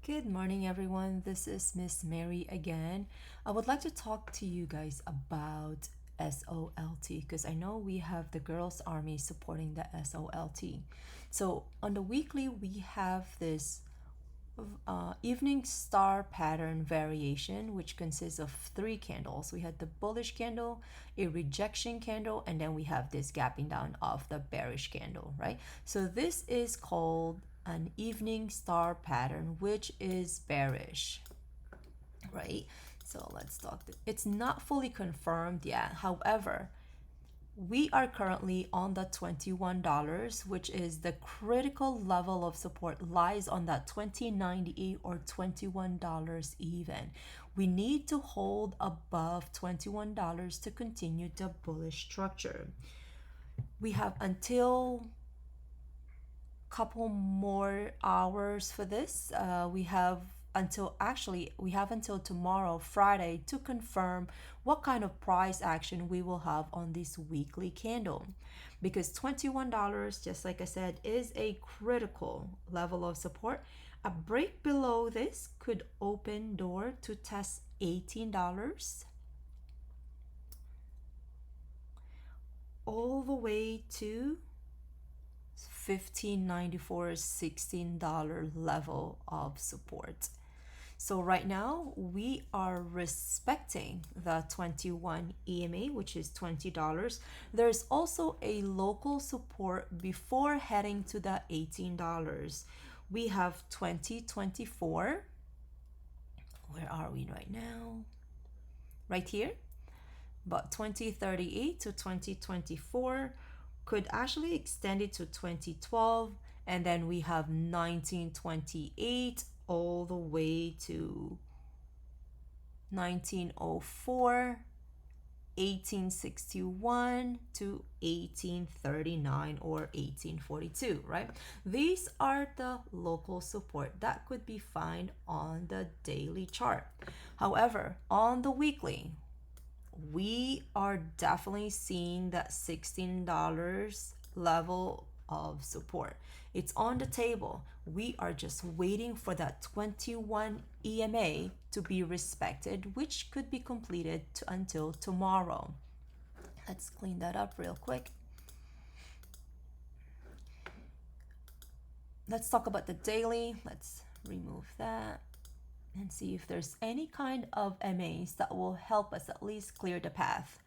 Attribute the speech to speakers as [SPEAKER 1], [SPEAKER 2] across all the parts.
[SPEAKER 1] Good morning, everyone. This is Miss Mary again. I would like to talk to you guys about SOLT because I know we have the Girls Army supporting the SOLT. So, on the weekly, we have this evening star pattern variation, which consists of three candles. We had the bullish candle, a rejection candle, and then we have this gapping down of the bearish candle, right? So this is called an evening star pattern, which is bearish, right? So let's talk. It's not fully confirmed yet. However, we are currently on the $21, which is the critical level of support lies on that $20.98 or $21 even. We need to hold above $21 to continue the bullish structure. We have until couple more hours for this. We have until tomorrow, Friday, to confirm what kind of price action we will have on this weekly candle, because $21, just like I said, is a critical level of support. A break below this could open door to test $18 all the way to $15.94, $16 level of support. So right now we are respecting the 21 EMA, which is $20. There's also a local support before heading to the $18. We have 2024. Where are we right now? Right here. But 2038 to 2024 could actually extend it to 2012, and then we have 1928 all the way to 1904, 1861 to 1839 or 1842, right? These are the local support that could be found on the daily chart. However, on the weekly, we are definitely seeing that $16 level of support. It's on the table. We are just waiting for that 21 EMA to be respected, which could be completed until tomorrow. Let's clean that up real quick. Let's talk about the daily. Let's remove that and see if there's any kind of MAs that will help us at least clear the path.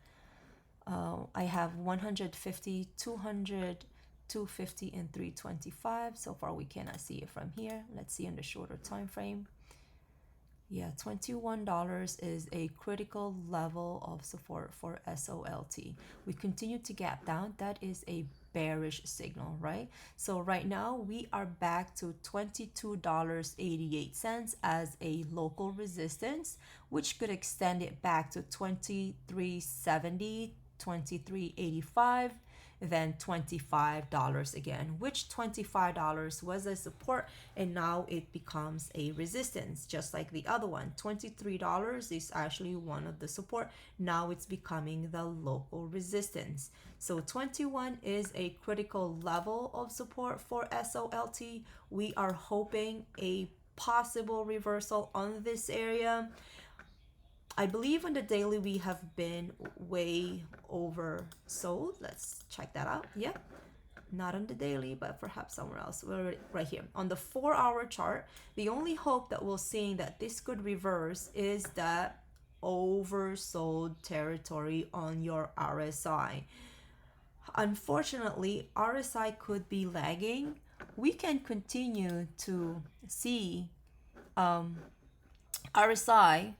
[SPEAKER 1] I have 150, 200, 250, and 325. So far we cannot see it from here. Let's see on the shorter time frame. Yeah, $21 is a critical level of support for SOLT. We continue to gap down. That is a bearish signal, right? So right now we are back to $22.88 as a local resistance, which could extend it back to 23.70, 23.85, then $25 again, which $25 was a support and now it becomes a resistance, just like the other one. $23 is actually one of the support. Now it's becoming the local resistance. So 21 is a critical level of support for SOLT. We are hoping a possible reversal on this area. I believe on the daily we have been way oversold. Let's check that out. Yeah, not on the daily, but perhaps somewhere else. We're right here on the 4-hour chart. The only hope that we're seeing that this could reverse is that oversold territory on your RSI. Unfortunately, RSI could be lagging. We can continue to see RSI.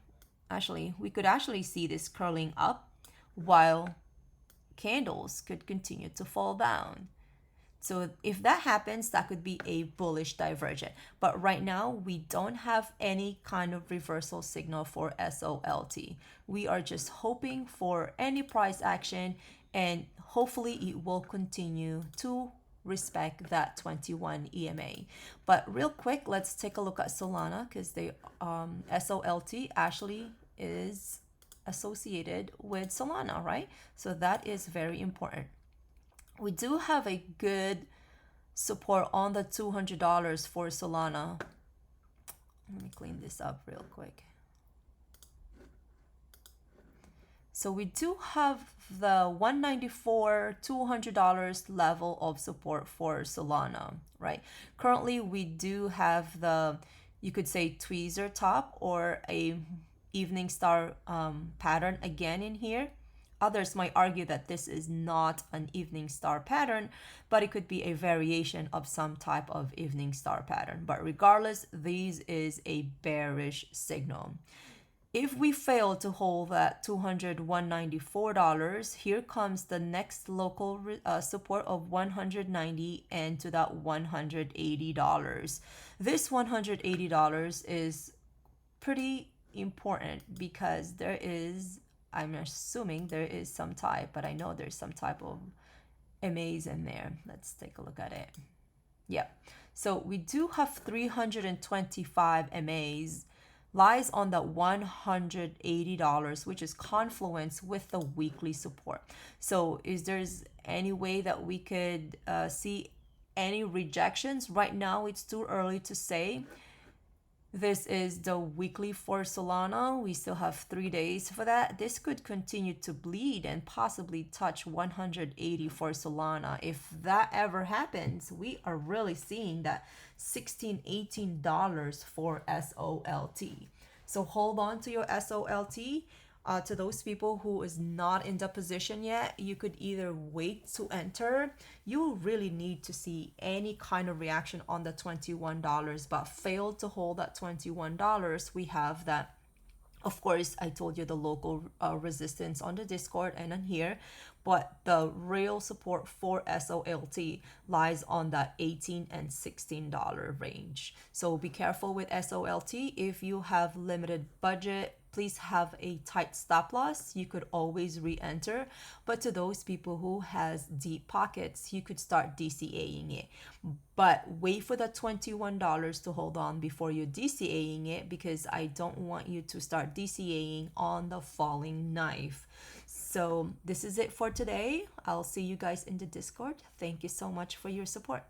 [SPEAKER 1] Actually, we could actually see this curling up while candles could continue to fall down. So if that happens, that could be a bullish divergent. But right now, we don't have any kind of reversal signal for SOLT. We are just hoping for any price action, and hopefully it will continue to respect that 21 EMA. But real quick, let's take a look at Solana, because the SOLT actually is associated with Solana, right? So that is very important. We do have a good support on the $200 for Solana. Let me clean this up real quick. So we do have the 194 $200 level of support for Solana, right? Currently, we do have the, you could say, tweezer top or a evening star pattern again in here. Others might argue that this is not an evening star pattern, but it could be a variation of some type of evening star pattern. But regardless, this is a bearish signal. If we fail to hold that $294, here comes the next local support of 190 and to that $180. This $180 is pretty important because there is, I'm assuming there is some type, but I know there's some type of MAs in there. Let's take a look at it. Yeah. So we do have 325 MAs lies on that $180, which is confluence with the weekly support. So is there's any way that we could see any rejections? Right now, it's too early to say. This is the weekly for Solana. We still have 3 days for that. This could continue to bleed and possibly touch 180 for Solana. If that ever happens, we are really seeing that $16, $18 for SOLT. So hold on to your SOLT. To those people who is not in the position yet, you could either wait to enter. You really need to see any kind of reaction on the $21, but failed to hold that $21. We have that, of course, I told you the local resistance on the Discord and on here, but the real support for SOLT lies on that $18 and $16 range. So be careful with SOLT. If you have limited budget, please have a tight stop loss. You could always re-enter, but to those people who has deep pockets, you could start DCAing it. But wait for the $21 to hold on before you're DCAing it, because I don't want you to start DCAing on the falling knife. So this is it for today. I'll see you guys in the Discord. Thank you so much for your support.